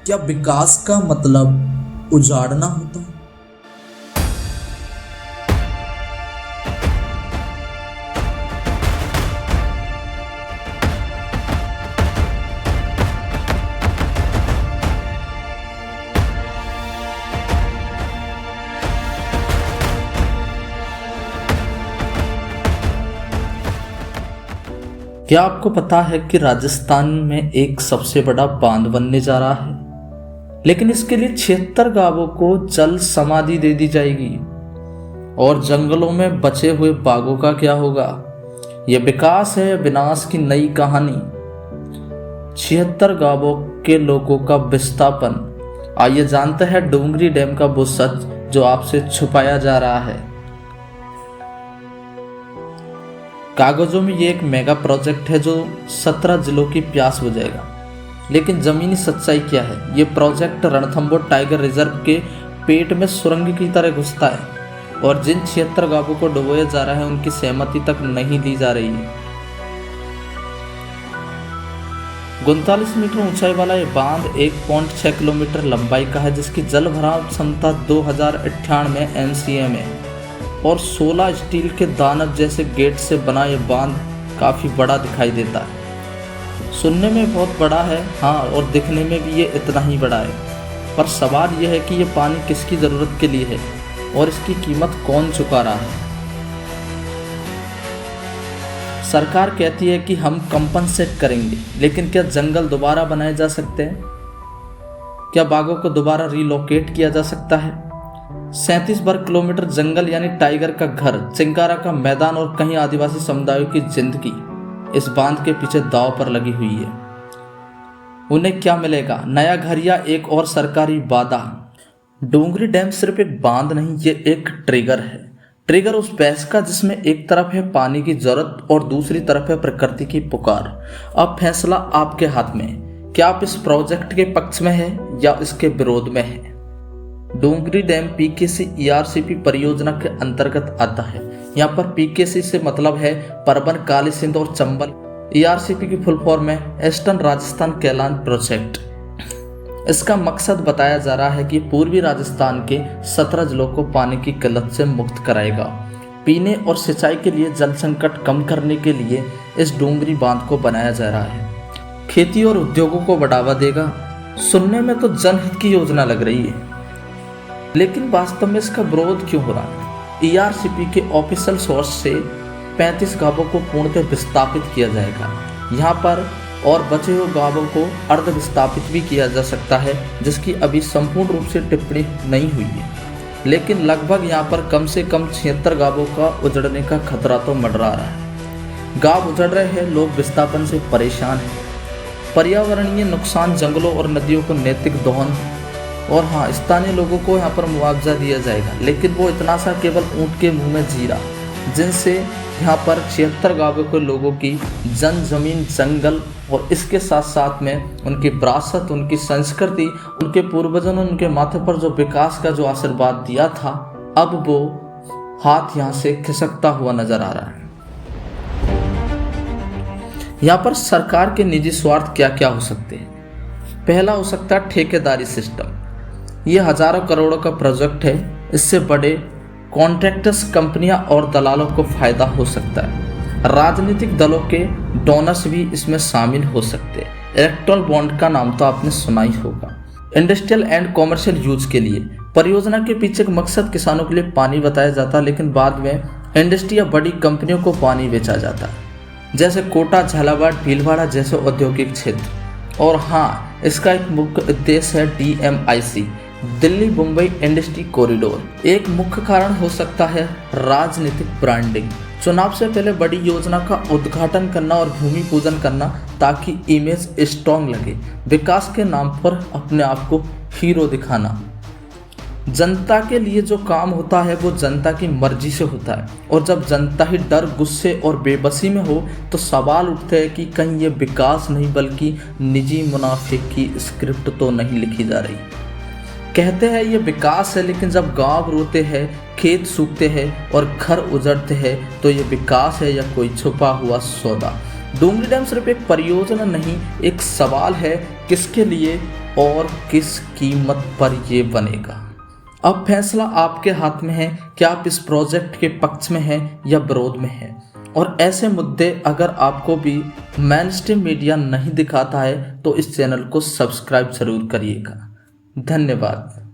क्या विकास का मतलब उजाड़ना होता है? क्या आपको पता है कि राजस्थान में एक सबसे बड़ा बांध बनने जा रहा है, लेकिन इसके लिए 76 गांवों को जल समाधि दे दी जाएगी। और जंगलों में बचे हुए बाघों का क्या होगा? यह विकास है या विनाश की नई कहानी? 76 गांवों के लोगों का विस्थापन। आइए जानते हैं डोंगरी डैम का वो सच जो आपसे छुपाया जा रहा है। कागजों में ये एक मेगा प्रोजेक्ट है जो 17 जिलों की प्यास बुझाएगा, लेकिन जमीनी सच्चाई क्या है? ये प्रोजेक्ट रणथंबोर टाइगर रिजर्व के पेट में सुरंग की तरह घुसता है और जिन 76 गांवों को डुबोया जा रहा है उनकी सहमति तक नहीं ली जा रही है। 39 मीटर ऊंचाई वाला ये बांध 1.6 किलोमीटर लंबाई का है, जिसकी जल भराव क्षमता 2098 MCM है और 16 स्टील के दानव जैसे गेट से बना यह बांध काफ़ी बड़ा दिखाई देता है। सुनने में बहुत बड़ा है, हाँ, और दिखने में भी ये इतना ही बड़ा है। पर सवाल यह है कि ये पानी किसकी ज़रूरत के लिए है और इसकी कीमत कौन चुका रहा है? सरकार कहती है कि हम कंपनसेट करेंगे, लेकिन क्या जंगल दोबारा बनाए जा सकते हैं? क्या बाघों को दोबारा रिलोकेट किया जा सकता है? 37 वर्ग किलोमीटर जंगल यानी टाइगर का घर, चिंकारा का मैदान और कहीं आदिवासी समुदायों की जिंदगी इस बांध के पीछे दांव पर लगी हुई है। उन्हें क्या मिलेगा? नया घर या एक और सरकारी वादा? डोंगरी डैम सिर्फ एक बांध नहीं, ये एक ट्रिगर है। ट्रिगर उस बहस का जिसमें एक तरफ है पानी की जरूरत और दूसरी तरफ है प्रकृति की पुकार। अब फैसला आपके हाथ में। क्या आप इस प्रोजेक्ट के पक्ष में हैं या इसके विरोध में हैं? डोंगरी डैम PKC ERCP परियोजना के अंतर्गत आता है। यहाँ पर PKC से मतलब है परबन, काली सिंध और चंबल। ERCP की फुल फॉर्म है ईस्टर्न राजस्थान कैलान प्रोजेक्ट। इसका मकसद बताया जा रहा है कि पूर्वी राजस्थान के 17 जिलों को पानी की किल्लत से मुक्त कराएगा। पीने और सिंचाई के लिए जल संकट कम करने के लिए इस डोंगरी बांध को बनाया जा रहा है। खेती और उद्योगों को बढ़ावा देगा। सुनने में तो जनहित की योजना लग रही है, लेकिन वास्तव में इसका विरोध क्यों हो रहा है? ERCP के ऑफिशियल सोर्स से 35 गांवों को पूर्णतः विस्थापित किया जाएगा। यहाँ पर और बचे हुए गांवों को अर्ध विस्थापित भी किया जा सकता है, जिसकी अभी संपूर्ण रूप से टिप्पणी नहीं हुई है, लेकिन लगभग यहाँ पर कम से कम 76 गांवों का उजड़ने का खतरा तो मंडरा रहा है। गांव उजड़ रहे हैं, लोग विस्थापन से परेशान हैं। पर्यावरणीय नुकसान, जंगलों और नदियों को नैतिक दोहन, और हाँ, स्थानीय लोगों को यहाँ पर मुआवजा दिया जाएगा, लेकिन वो इतना सा केवल ऊँट के मुंह में जीरा, जिनसे यहाँ पर 76 गांवों के लोगों की जमीन, जंगल और इसके साथ साथ में उनकी विरासत, उनकी संस्कृति, उनके पूर्वजों ने उनके माथे पर जो विकास का जो आशीर्वाद दिया था, अब वो हाथ यहाँ से खिसकता हुआ नजर आ रहा है। यहाँ पर सरकार के निजी स्वार्थ क्या क्या हो सकते हैं? पहला हो सकता है ठेकेदारी सिस्टम। ये हजारों करोड़ों का प्रोजेक्ट है, इससे बड़े कॉन्ट्रैक्टर्स, कंपनियां और दलालों को फायदा हो सकता है। राजनीतिक दलों के डोनर्स भी इसमें शामिल हो सकते हैं। इलेक्ट्रल बॉन्ड का नाम तो आपने सुना ही होगा। इंडस्ट्रियल एंड कॉमर्शियल यूज के लिए परियोजना के पीछे का मकसद किसानों के लिए पानी बताया जाता है, लेकिन बाद में इंडस्ट्री या बड़ी कंपनियों को पानी बेचा जाता है, जैसे कोटा, झालावाड़, भीलवाड़ा जैसे औद्योगिक क्षेत्र। और हाँ, इसका एक मुख्य उद्देश्य है DMIC, Delhi Mumbai industry corridor. एक मुख्य कारण हो सकता है राजनीतिक ब्रांडिंग। चुनाव से पहले बड़ी योजना का उद्घाटन करना और भूमि पूजन करना, ताकि इमेज स्ट्रॉन्ग लगे। विकास के नाम पर अपने आप को हीरो दिखाना। जनता के लिए जो काम होता है वो जनता की मर्जी से होता है, और जब जनता ही डर, गुस्से और बेबसी में हो तो सवाल उठते हैं कि कहीं ये विकास नहीं बल्कि निजी मुनाफे की स्क्रिप्ट तो नहीं लिखी जा रही। कहते हैं ये विकास है, लेकिन जब गांव रोते हैं, खेत सूखते हैं और घर उजड़ते हैं तो ये विकास है या कोई छुपा हुआ सौदा? डोंगरी डैम सिर्फ एक परियोजना नहीं, एक सवाल है, किसके लिए और किस कीमत पर ये बनेगा। अब फैसला आपके हाथ में है कि आप इस प्रोजेक्ट के पक्ष में हैं या विरोध में हैं। और ऐसे मुद्दे अगर आपको भी मेन स्ट्रीम मीडिया नहीं दिखाता है तो इस चैनल को सब्सक्राइब जरूर करिएगा। धन्यवाद।